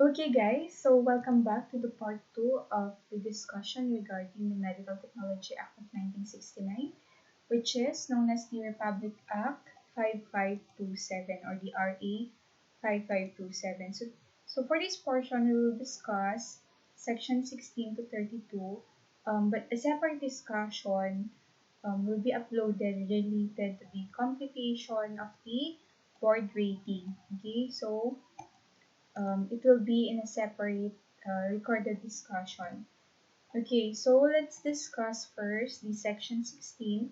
Okay, guys, so welcome back to the part 2 of the discussion regarding the Medical Technology Act of 1969, which is known as the Republic Act 5527 or the RA 5527. So for this portion, we will discuss section 16 to 32, but a separate discussion will be uploaded related to the computation of the board rating. Okay, so it will be in a separate recorded discussion. Okay, so let's discuss first the section 16,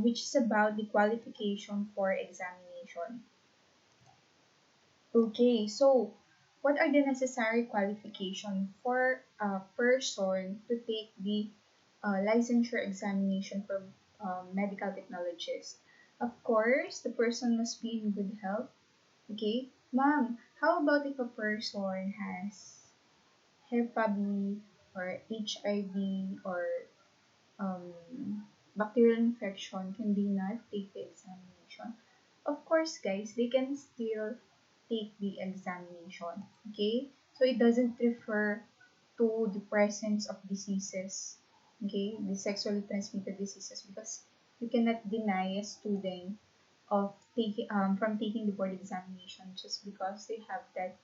which is about the qualification for examination. Okay, so what are the necessary qualifications for a person to take the licensure examination for medical technologist? Of course, the person must be in good health. Okay, ma'am, how about if a person has HEPA-B or HIV or bacterial infection, can they not take the examination? Of course, guys, they can still take the examination. Okay, so it doesn't refer to the presence of diseases. Okay, the sexually transmitted diseases, because you cannot deny a student of taking from taking the board examination just because they have that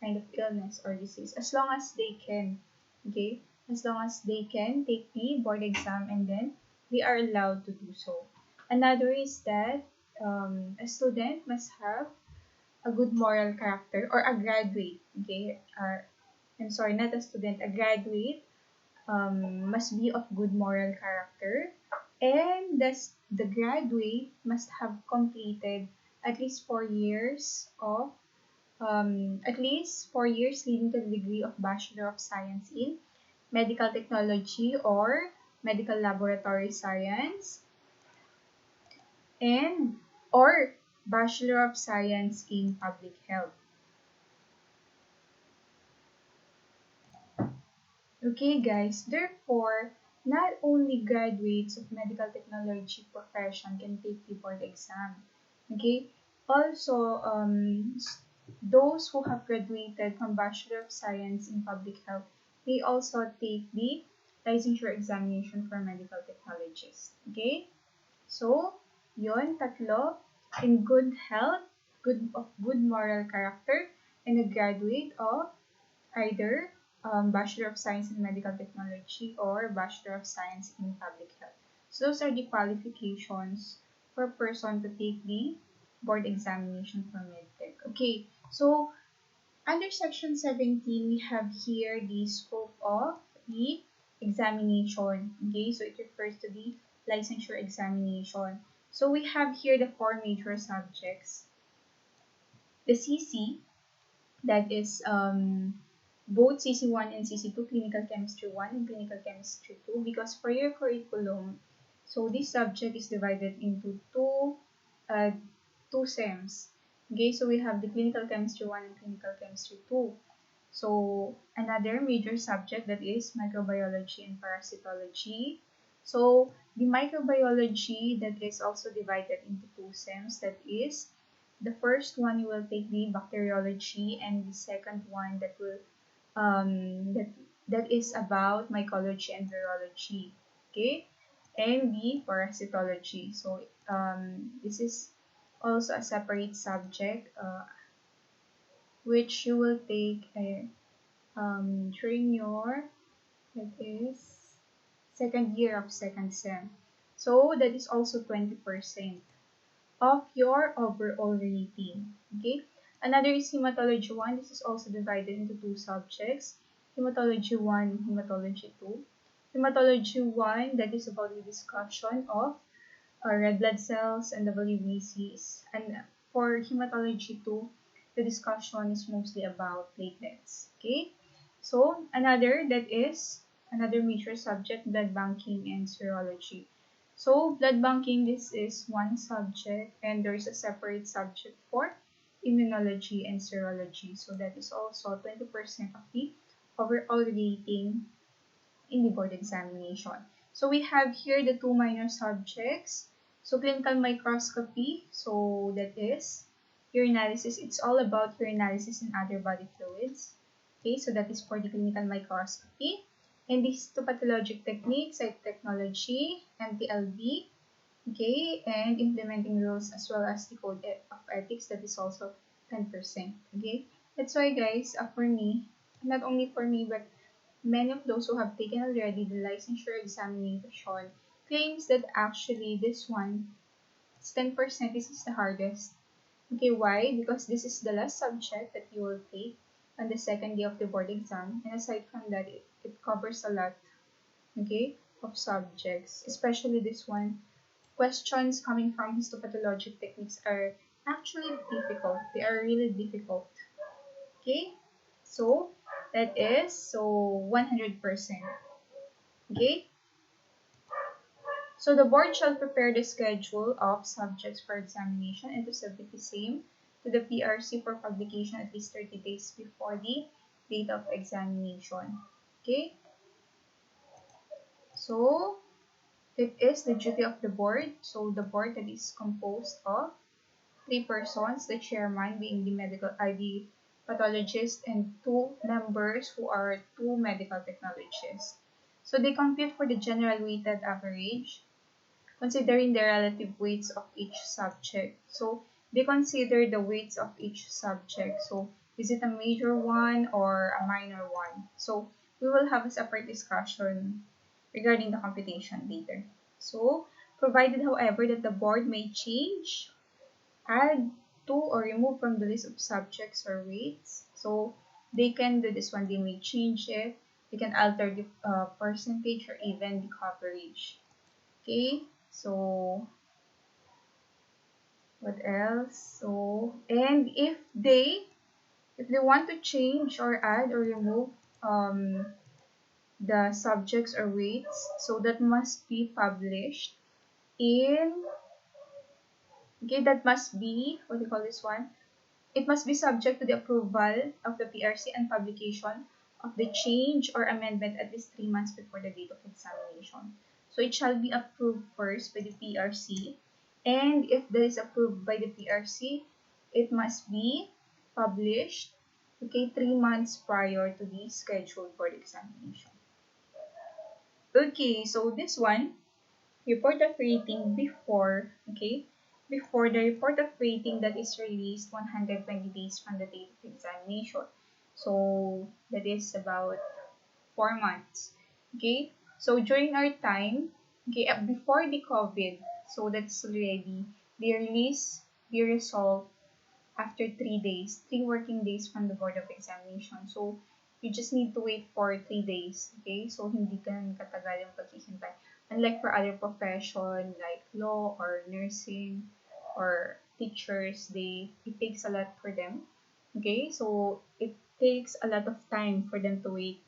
kind of illness or disease, as long as they can. Okay, as long as they can take the board exam, and then they are allowed to do so. Another is that a student must have a good moral character, or a graduate. Okay, I'm sorry, not a student, a graduate must be of good moral character, and the graduate must have completed at least 4 years of at least 4 years leading to the degree of Bachelor of Science in Medical Technology or Medical Laboratory Science, and or Bachelor of Science in Public Health. Okay, guys, therefore, not only graduates of medical technology profession can take the board exam. Okay, also those who have graduated from Bachelor of Science in Public Health, they also take the licensure examination for medical technologists. Okay, so yon tatlo, in good health, good moral character, and a graduate of either Bachelor of Science in Medical Technology or Bachelor of Science in Public Health. So those are the qualifications for a person to take the board examination for MedTech. Okay, so under section 17, we have here the scope of the examination. Okay, so it refers to the licensure examination. So we have here the four major subjects. The CC, that is both CC1 and CC2, Clinical Chemistry 1 and Clinical Chemistry 2, because for your curriculum, so this subject is divided into uh, two SEMs. Okay, so we have the Clinical Chemistry 1 and Clinical Chemistry 2. So another major subject, that is microbiology and parasitology. So the microbiology, that is also divided into two SEMs, that is the first one you will take the bacteriology, and the second one that will that is about mycology and virology. Okay, and the parasitology. So this is also a separate subject, which you will take during your, that is, second year of second sem. So that is also 20% of your overall rating. Okay. Another is hematology 1. This is also divided into two subjects, hematology 1 and hematology 2. Hematology 1, that is about the discussion of red blood cells and WBCs. And for hematology 2, the discussion is mostly about platelets. Okay. So another major subject, blood banking and serology. So blood banking, this is one subject, and there is a separate subject for immunology and serology. So that is also 20% of the overall rating in the board examination. So we have here the two minor subjects. So clinical microscopy, so that is urinalysis, it's all about urinalysis and other body fluids. Okay, so that is for the clinical microscopy. And the histopathologic techniques like technology, MTLB, okay, and implementing rules as well as the code of ethics, that is also 10%. Okay, that's why guys, for me, not only for me, but many of those who have taken already the licensure examination claims that actually this one, it's 10%, this is the hardest. Okay, why? Because this is the last subject that you will take on the second day of the board exam. And aside from that, it covers a lot, okay, of subjects, especially this one. Questions coming from histopathologic techniques are actually difficult. They are really difficult. Okay, so that is so 100%. Okay, so the board shall prepare the schedule of subjects for examination and to submit the same to the PRC for publication at least 30 days before the date of examination. Okay, so it is the duty of the board. So the board that is composed of three persons, the chairman being the medical ID pathologist, and two members who are two medical technologists. So they compute for the general weighted average, considering the relative weights of each subject. So they consider the weights of each subject. So is it a major one or a minor one? So we will have a separate discussion regarding the computation later. So provided, however, that the board may change, add to, or remove from the list of subjects or weights. So they can do this one. They may change it. They can alter the percentage or even the coverage. Okay, so what else? So, and if they want to change or add or remove the subjects or weights, so that must be published in, okay, that must be, what do you call this one? It must be subject to the approval of the PRC and publication of the change or amendment at least 3 months before the date of examination. So it shall be approved first by the PRC, and if that is approved by the PRC, it must be published, okay, 3 months prior to the scheduled board examination. Okay, so this one, report of rating before, okay, before the report of rating that is released 120 days from the date of examination. So that is about 4 months. Okay, so during our time, okay, before the COVID, so that's already, they release the result after 3 days, 3 working days from the board of examination. So you just need to wait for 3 days. Okay, so hindi ganun katagal yung paghihintay. Unlike for other profession like law or nursing or teachers, it takes a lot for them. Okay, so it takes a lot of time for them to wait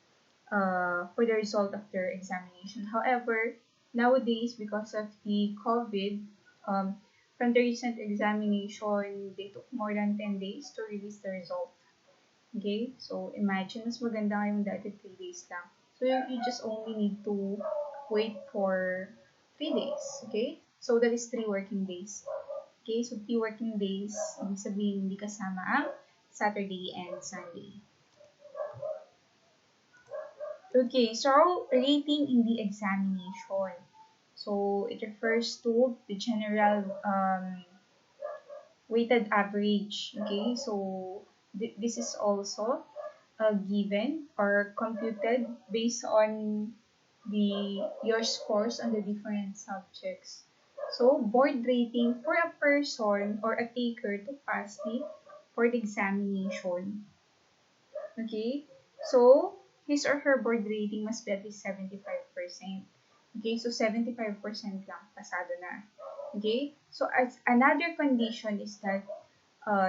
for the result of their examination. However, nowadays, because of the COVID, um, from the recent examination, they took more than 10 days to release the result. Okay, so imagine, mas maganda yung dati 3 days lang. So you just only need to wait for 3 days. Okay, so that is 3 working days. Okay, so 3 working days, ibig sabihin hindi kasama ang Saturday and Sunday. Okay, so rating in the examination. So it refers to the general weighted average. Okay, so this is also given or computed based on your scores on the different subjects. So board rating for a person or a taker to pass the board examination. Okay, so his or her board rating must be at least 75%. Okay, so 75% lang, pasado na. Okay, so as another condition is that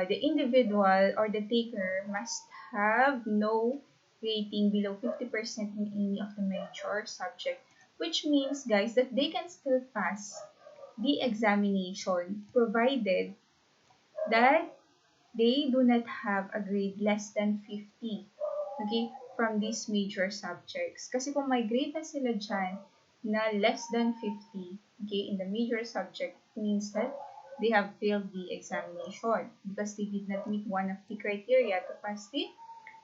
the individual or the taker must have no rating below 50% in any of the major subject, which means, guys, that they can still pass the examination provided that they do not have a grade less than 50, okay, from these major subjects. Kasi kung may grade na sila dyan na less than 50, okay, in the major subject, means that they have failed the examination because they did not meet one of the criteria to pass the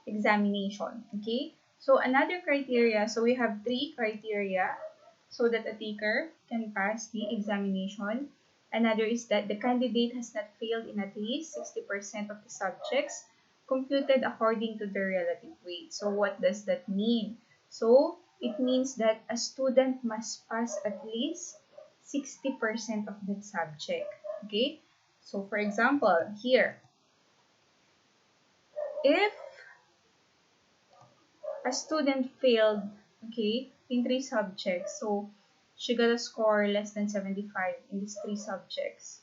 examination. Okay, so another criteria, so we have three criteria so that a taker can pass the examination. Another is that the candidate has not failed in at least 60% of the subjects computed according to their relative weight. So what does that mean? So it means that a student must pass at least 60% of that subject. Okay, so for example here, if a student failed, okay, in three subjects. So she got a score less than 75 in these three subjects,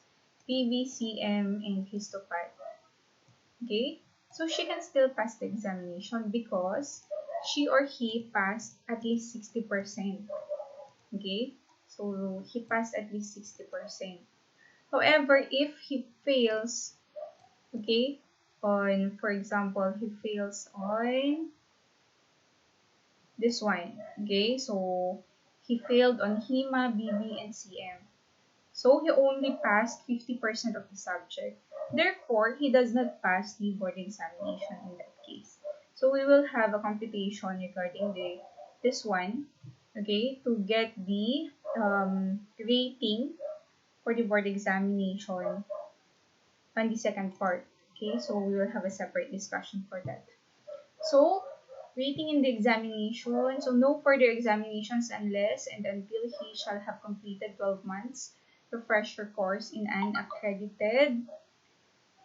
PVCM and Histophat. Okay, so she can still pass the examination because she or he passed at least 60%. Okay, so he passed at least 60%. However, if he fails, okay, on, for example, he fails on this one. Okay, so he failed on HEMA, BB, and CM. So he only passed 50% of the subject. Therefore, he does not pass the board examination in that case. So we will have a computation regarding this one, okay, to get the rating for the board examination on the second part. Okay, so we will have a separate discussion for that. So, rating in the examination. So, no further examinations unless and until he shall have completed 12 months refresher course in an accredited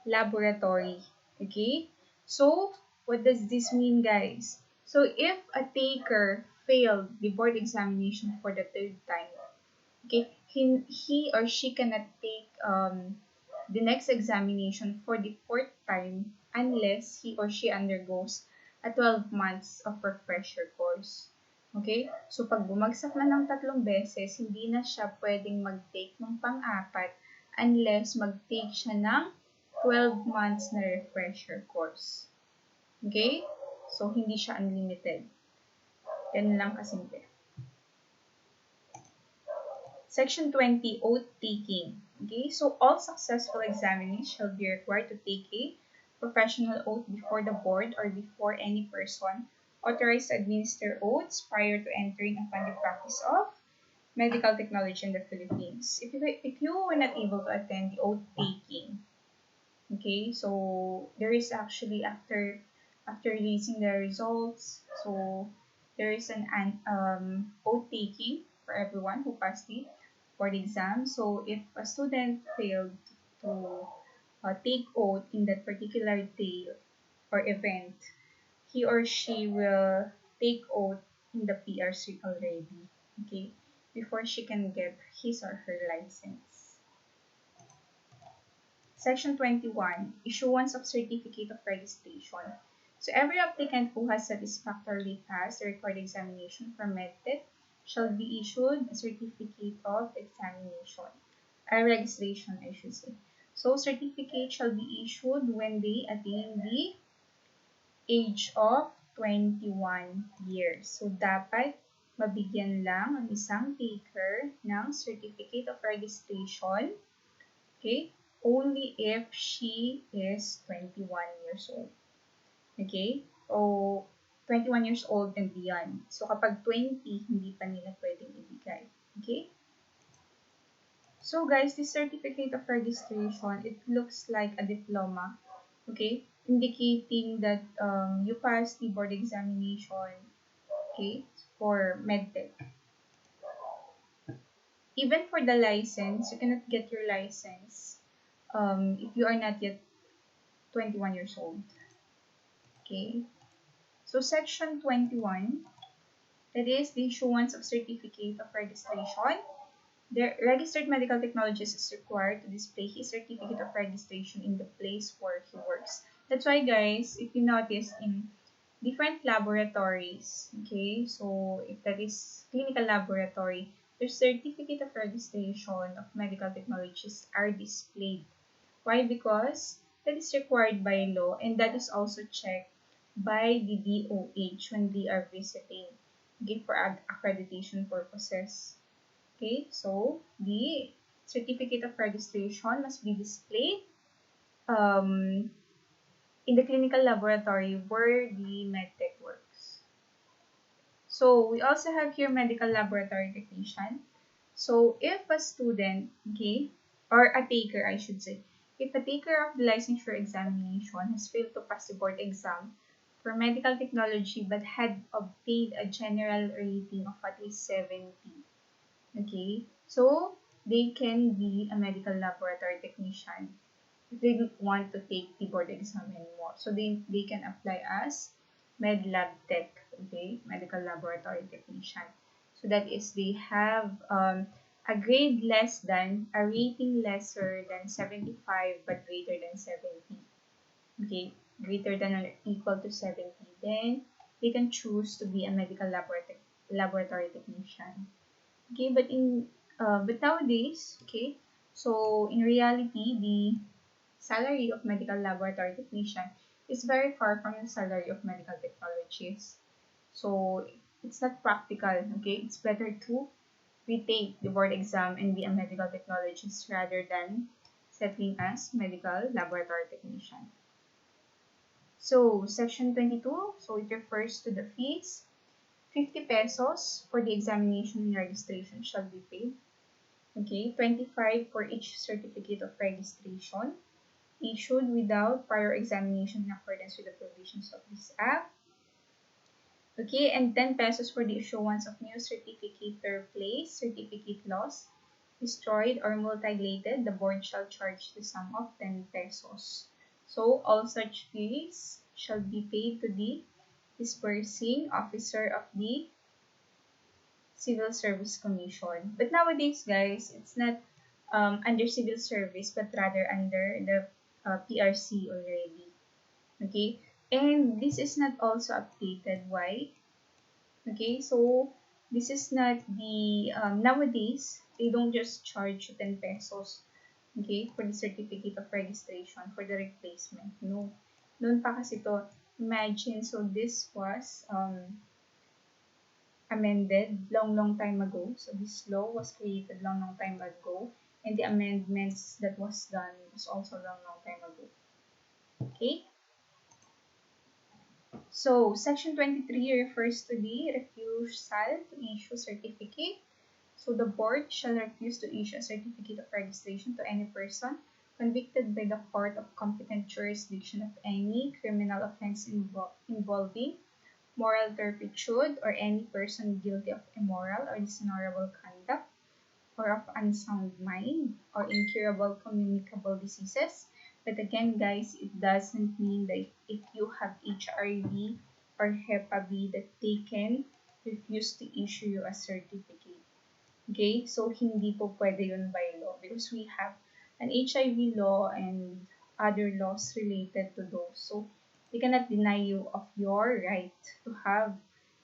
laboratory. Okay? So, what does this mean, guys? So, if a taker failed the board examination for the third time, okay, he or she cannot take the next examination for the fourth time unless he or she undergoes a 12 months of refresher course. Okay? So, pag bumagsak na ng tatlong beses, hindi na siya pwedeng mag-take ng pang-apat unless mag-take siya ng 12 months na refresher course. Okay? So, hindi siya unlimited. Yan lang kasimple. Section 20, oath taking. Okay, so all successful examinees shall be required to take a professional oath before the board or before any person authorized to administer oaths prior to entering upon the practice of medical technology in the Philippines. If you were not able to attend the oath taking, okay, so there is actually after releasing the results, so there is an oath taking for everyone who passed the board exam. So if a student failed to take oath in that particular day or event, he or she will take oath in the PRC already, okay, before she can get his or her license. Section 21, issuance of certificate of registration. So every applicant who has satisfactorily passed the required examination for MedTech shall be issued a certificate of examination, a registration, I should say. So certificate shall be issued when they attain the age of 21 years. So dapat mabigyan lang ang isang taker ng certificate of registration, okay, only if she is 21 years old. Okay? O 21 years old and beyond. So, kapag 20, hindi pa nila pwedeng ibigay. Okay? So, guys, this certificate of registration, it looks like a diploma. Okay? Indicating that you passed the board examination. Okay? For MedTech. Even for the license, you cannot get your license if you are not yet 21 years old. Okay? So, Section 21, that is the issuance of certificate of registration. The registered medical technologist is required to display his certificate of registration in the place where he works. That's why, guys, if you notice in different laboratories, okay, so if that is clinical laboratory, their certificate of registration of medical technologists are displayed. Why? Because that is required by law and that is also checked by the DOH when they are visiting, okay, for accreditation purposes. Okay, so the certificate of registration must be displayed um, in the clinical laboratory where the medtech works. So we also have here medical laboratory technician. So if a student, okay, or a taker, I should say, if a taker of the licensure examination has failed to pass the board exam for medical technology but had obtained a general rating of at least 70, okay, so they can be a medical laboratory technician if they don't want to take the board exam anymore. So they can apply as med lab tech, okay, medical laboratory technician. So that is they have a grade less than, a rating lesser than 75 but greater than 70, okay, greater than or equal to 70, then they can choose to be a medical laboratory technician. Okay, but nowadays, okay, so in reality, the salary of medical laboratory technician is very far from the salary of medical technologists. So it's not practical, okay? It's better to retake the board exam and be a medical technologist rather than settling as medical laboratory technician. So section 22, so it refers to the fees. 50 pesos for the examination and registration shall be paid. Okay, 25 for each certificate of registration issued without prior examination in accordance with the provisions of this act. Okay, and 10 pesos for the issuance of new certificate replaced, certificate lost, destroyed, or mutilated. The board shall charge the sum of 10 pesos. So all such fees shall be paid to the disbursing officer of the Civil Service Commission. But nowadays, guys, it's not under civil service, but rather under the PRC already. Okay, and this is not also updated. Why? Okay, so this is not the nowadays they don't just charge 10 pesos, okay, for the certificate of registration for the replacement. No, noon pa kasi to. Imagine, so this was amended long time ago. So this law was created long time ago, and the amendments that was done was also long time ago. Okay. So section 23 refers to the refusal to issue certificate. So the board shall refuse to issue a certificate of registration to any person convicted by the court of competent jurisdiction of any criminal offense involving moral turpitude, or any person guilty of immoral or dishonorable conduct, or of unsound mind, or incurable communicable diseases. But again, guys, it doesn't mean that if you have HIV or Hep B that they can refuse to issue you a certificate. Okay? So, hindi po pwede yun by law because we have an HIV law and other laws related to those. So, they cannot deny you of your right to have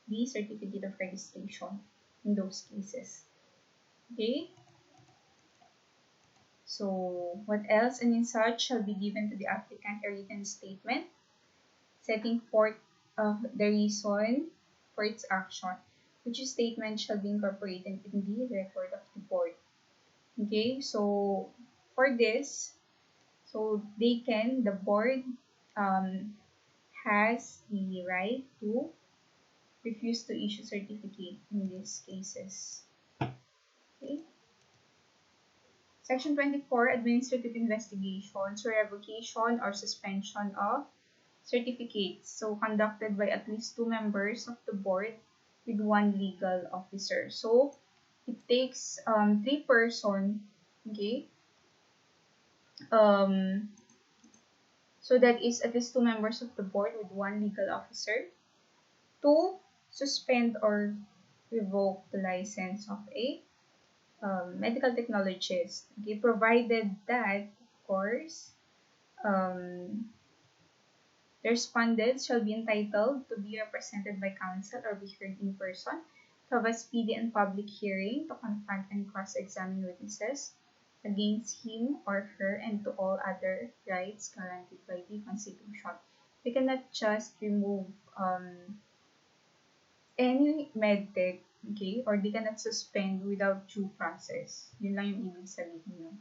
the certificate of registration in those cases. Okay? So, what else? And in such shall be given to the applicant a written statement setting forth the reason for its action, which statement shall be incorporated in the record of the board. Okay, so for this, so the board has the right to refuse to issue certificate in these cases. Okay. Section 24, administrative investigations or revocation or suspension of certificates, so conducted by at least 2 members of the board with 1 legal officer. So it takes 3 person, okay, so that is at least 2 members of the board with 1 legal officer to suspend or revoke the license of a medical technologist, okay, provided that, of course, the respondent shall be entitled to be represented by counsel or be heard in person, to have a speedy and public hearing, to confront and cross-examine witnesses against him or her, and to all other rights guaranteed by the Constitution. We cannot just remove any medtech, Okay? Or they cannot suspend without due process. Yun lang yung ibig sabihin nun.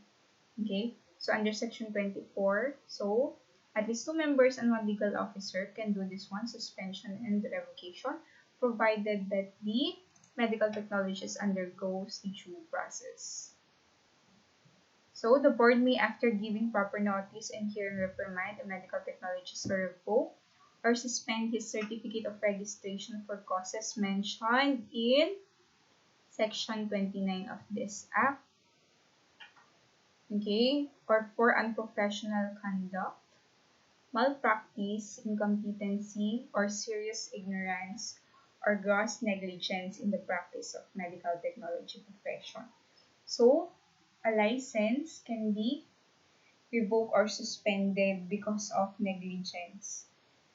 Okay? So, under Section 24, so, at least 2 members and 1 legal officer can do this one, suspension and revocation, provided that the medical technologist undergoes the due process. So, the board may, after giving proper notice and hearing reprimand, a medical technologist to revoke or suspend his certificate of registration for causes mentioned in Section 29 of this Act. Okay? Or for unprofessional conduct, malpractice, incompetency, or serious ignorance, or gross negligence in the practice of medical technology profession. So, a license can be revoked or suspended because of negligence,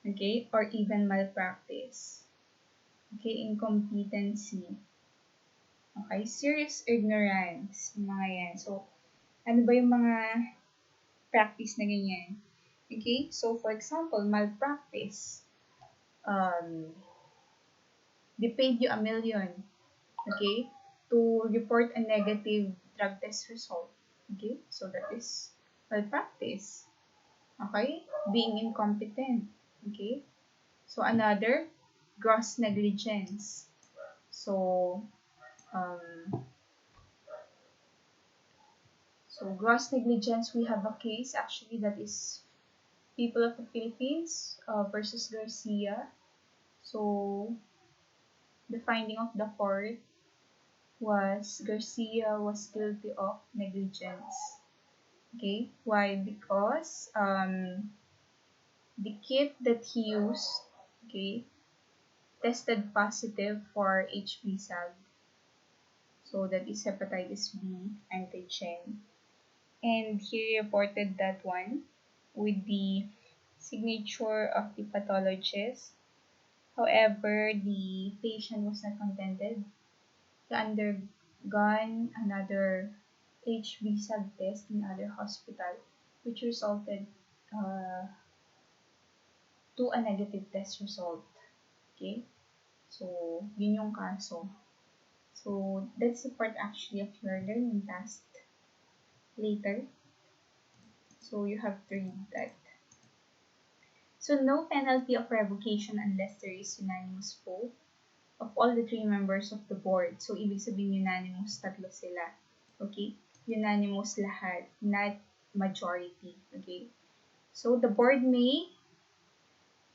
okay, or even malpractice, okay, incompetency, okay, serious ignorance, mga yan. So, ano ba yung mga practice na ganyan? Okay, so for example, malpractice, they paid you $1 million, okay, to report a negative drug test result, okay, so that is malpractice, okay, being incompetent, okay, so another, gross negligence, so, gross negligence, we have a case actually that is People of the Philippines versus Garcia. So, the finding of the court was Garcia was guilty of negligence. Okay, why? Because the kit that he used, okay, tested positive for HB-Sag. So that is hepatitis B antigen. And he reported that one with the signature of the pathologist. However, the patient was not contented. He undergone another HB-Sag test in other hospital, which resulted to a negative test result. Okay? So, yun yung kaso. So, that's the part actually of your learning task later. So, you have to read that. So, no penalty of revocation unless there is unanimous vote of all the 3 members of the board. So, ibig sabihin unanimous, tatlo sila. Okay? Unanimous lahat, not majority. Okay? So, the board may,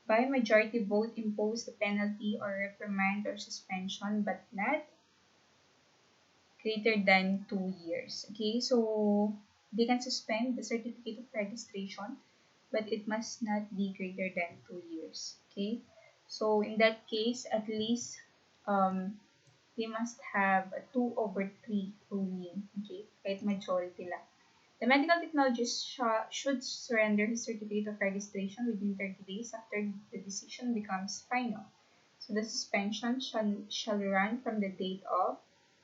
by majority vote, impose the penalty or reprimand or suspension, but not greater than 2 years. Okay? So, they can suspend the certificate of registration, but it must not be greater than 2 years. Okay? So, in that case, at least, they must have a 2/3 ruling, okay, kahit majority lang. The medical technologist should surrender his certificate of registration within 30 days after the decision becomes final. So the suspension shall run from the date of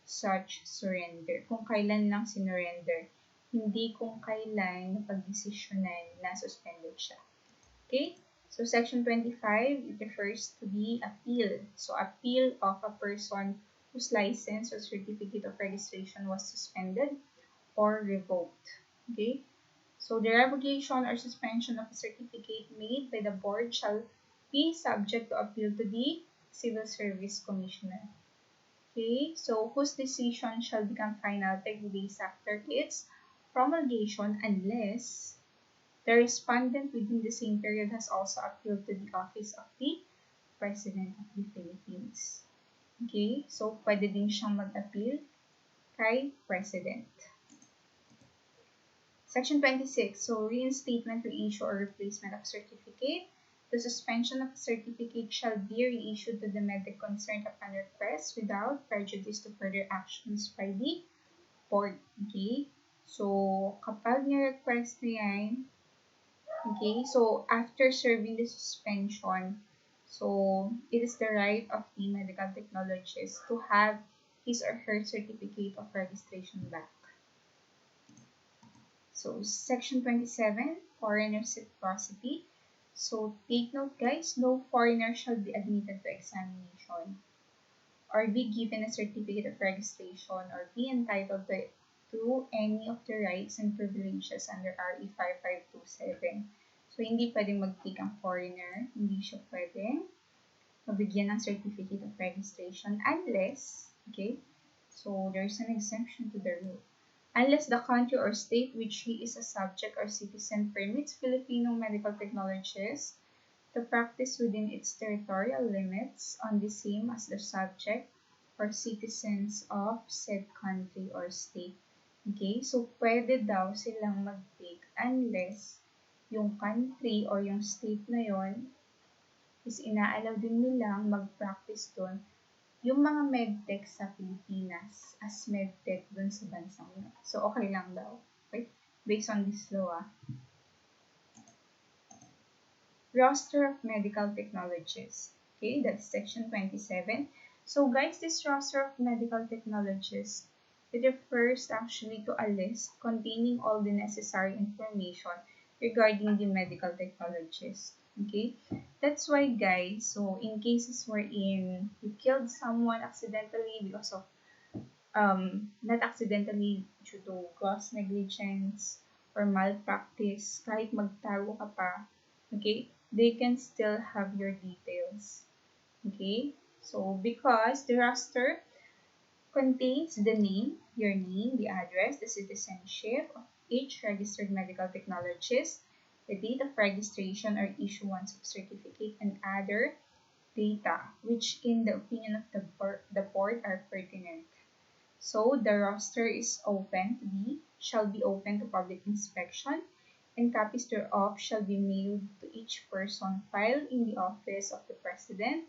such surrender. Kung kailan lang sinurrender, hindi kung kailan napag-desisyonan na suspended siya. Okay? So Section 25, it refers to the appeal. So appeal of a person whose license or certificate of registration was suspended or revoked. Okay? So the revocation or suspension of a certificate made by the board shall be subject to appeal to the Civil Service Commissioner. Okay? So whose decision shall become final 30 days after its promulgation unless the respondent within the same period has also appealed to the office of the President of the Philippines. Okay? So, pwede din siyang mag-appeal kay President. Section 26. So, reinstatement, reissue, or replacement of certificate. The suspension of a certificate shall be reissued to the medic concerned upon request without prejudice to further actions by the board. Okay? So, kapag ni-request na yan, okay, so after serving the suspension, so it is the right of the medical technologist to have his or her certificate of registration back. So Section 27, foreign reciprocity. So take note guys, no foreigner shall be admitted to examination. or be given a certificate of registration or be entitled to any of the rights and privileges under RE 5527. So, hindi pwedeng mag-take ang foreigner, hindi siya pwedeng mabigyan ng certificate of registration unless, okay, so there's an exemption to the rule. Unless the country or state which he is a subject or citizen permits Filipino medical technologists to practice within its territorial limits on the same as the subject or citizens of said country or state. Okay, so pwede daw silang mag-take unless yung country or yung state na yon is inaalaw din nilang mag-practice doon yung mga medtech sa Pilipinas as medtech dun sa bansang yun. So, okay lang daw. Okay? Based on this law. Roster of medical technologists. Okay, that's section 27. So, guys, this roster of medical technologists, it refers actually to a list containing all the necessary information regarding the medical technologist. Okay, that's why, guys, so in cases wherein you killed someone accidentally because of not accidentally due to gross negligence or malpractice, kahit magtago ka pa, okay, they can still have your details. Okay, so because the roster contains the name, your name, the address, the citizenship of each registered medical technologist, the date of registration or issuance of certificate, and other data which in the opinion of the board are pertinent. So the roster shall be open to public inspection, and copies thereof shall be mailed to each person filed in the office of the President,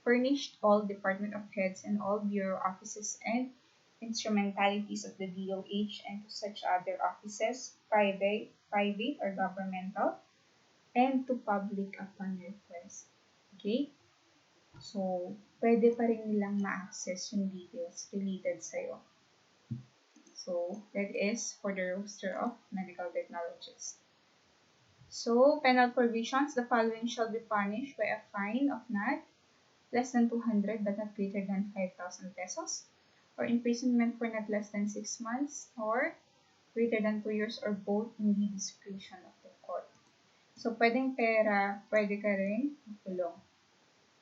furnished all department of heads and all bureau offices and instrumentalities of the DOH and to such other offices, private or governmental, and to public upon request. Okay? So, pwede pa rin nilang ma-access yung details related sa'yo. So, that is for the roster of medical technologists. So, penal provisions, the following shall be punished by a fine of not less than 200 but not greater than 5,000 pesos, or imprisonment for not less than 6 months, or greater than 2 years, or both in the discretion of the court. So, pwedeng pera, pwede ka rin makulong.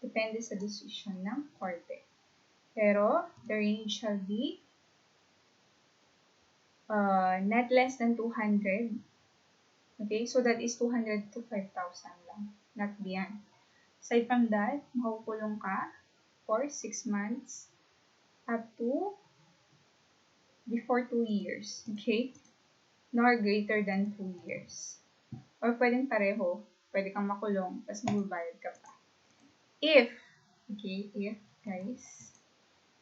Depende sa decision ng korte. Pero, the range shall be not less than 200. Okay, so that is 200 to 5,000 lang, not beyond. Aside from that, makukulong ka for 6 months up to before 2 years, okay? Nor greater than 2 years. Or pwedeng pareho, pwede kang makulong, tapos magbabayad ka pa. If, guys,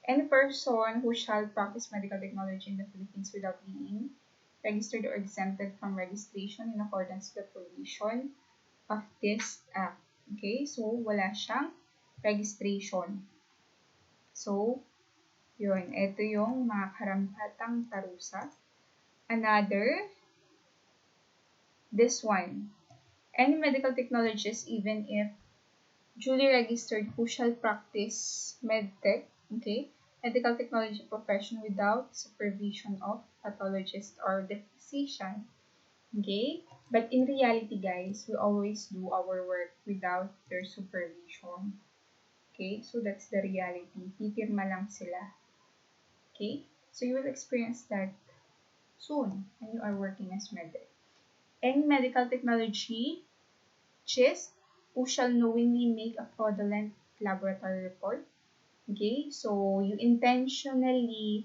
any person who shall practice medical technology in the Philippines without being registered or exempted from registration in accordance with the provision of this act. Okay, so wala siyang registration. So, yun, ito yung mga karampatang parusa. Another, this one. Any medical technologist, even if duly registered, who shall practice medtech, okay, medical technology profession without supervision of pathologist or the physician. Okay? But in reality, guys, we always do our work without their supervision. Okay? So that's the reality. Pipirma lang sila. Okay? So you will experience that soon when you are working as medic. Any medical technology who shall knowingly make a fraudulent laboratory report. Okay? So you intentionally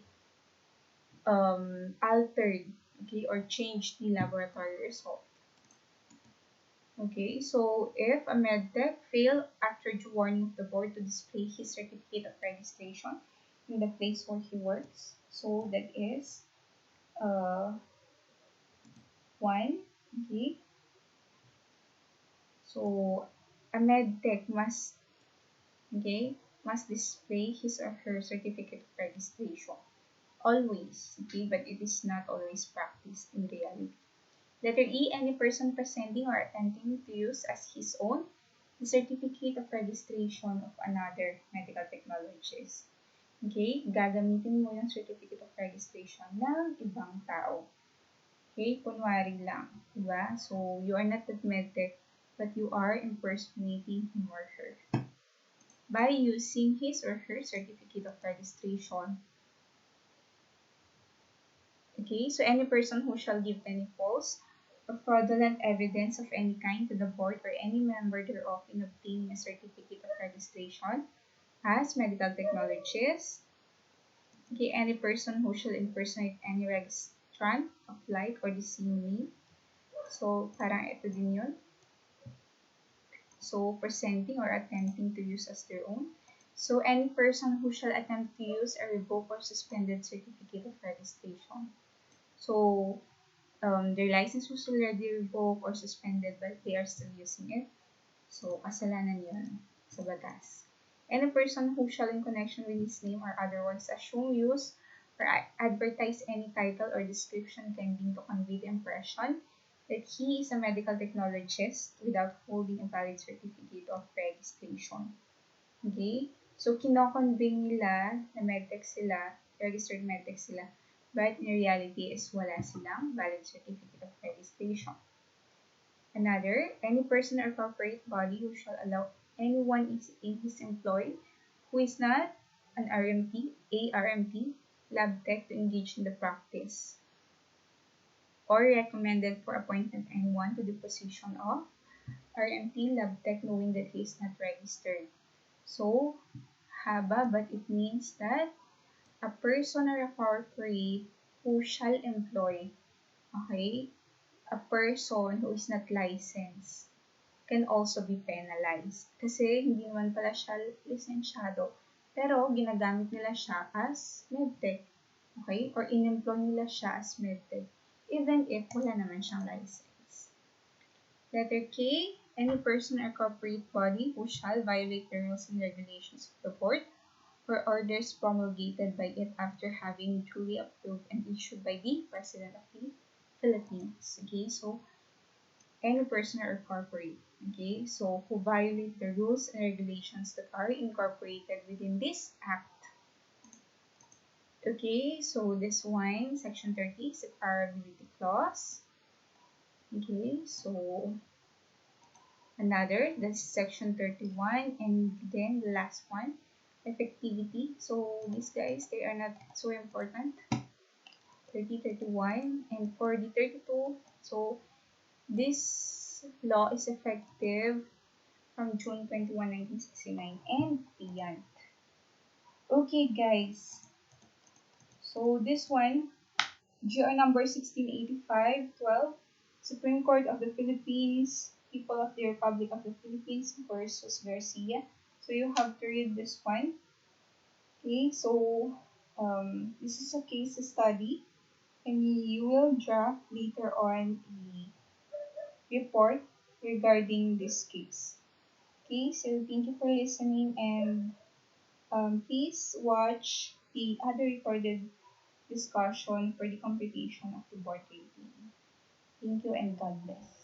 altered, okay, or changed the laboratory result. Okay, so if a medtech fail after due warning of the board to display his certificate of registration in the place where he works, so that is 1, okay. So a medtech must display his or her certificate of registration always, okay, but it is not always practiced in reality. Letter E, any person presenting or attempting to use as his own the certificate of registration of another medical technologist. Okay? Gagamitin mo yung certificate of registration ng ibang tao. Okay? Kunwari lang. Diba? So, you are not at medtech, but you are impersonating him or her by using his or her certificate of registration. Okay, so any person who shall give any false or fraudulent evidence of any kind to the board or any member thereof in obtaining a certificate of registration as medical technologist. Okay, any person who shall impersonate any registrant, apply for the same name. So, parang ito din yun. So, presenting or attempting to use as their own. So, any person who shall attempt to use a revoked or suspended certificate of registration. So, their license was already revoked or suspended but they are still using it. So, kasalanan yun sa batas. Any person who shall in connection with his name or otherwise assume, use, or advertise any title or description tending to convey the impression that he is a medical technologist without holding a valid certificate of registration. Okay? So, kinoconvey nila na medtech sila, registered medtech sila, but in reality is wala silang valid certificate of registration. Another, any person or corporate body who shall allow anyone in his employ who is not an RMT, ARMT, lab tech to engage in the practice or recommended for appointment anyone to the position of RMT lab tech knowing that he is not registered. So, haba, but it means that a person or a corporate who shall employ, okay, a person who is not licensed can also be penalized. Kasi hindi naman pala siya lisensyado. Pero ginagamit nila siya as medtech. Okay? Or in-employ nila siya as medtech. Even if wala naman siyang license. Letter K, any person or corporate body who shall violate the rules and regulations of the board or orders promulgated by it after having duly approved and issued by the President of the Philippines. Okay, so any person or corporate, okay, so who violate the rules and regulations that are incorporated within this act. Okay, so this one, section 30, is a separability clause. Okay, so another, that's section 31, and then the last one, effectivity. So these guys, they are not so important. 30, 31, and for the 32, so this law is effective from June 21, 1969 and beyond. Okay, guys. So this one, GR number 1685-12, Supreme Court of the Philippines, People of the Republic of the Philippines versus Garcia. So you have to read this one. Okay, so this is a case study, and you will draft later on a report regarding this case. Okay, so thank you for listening, and please watch the other recorded discussion for the computation of the board rating. Thank you and God bless.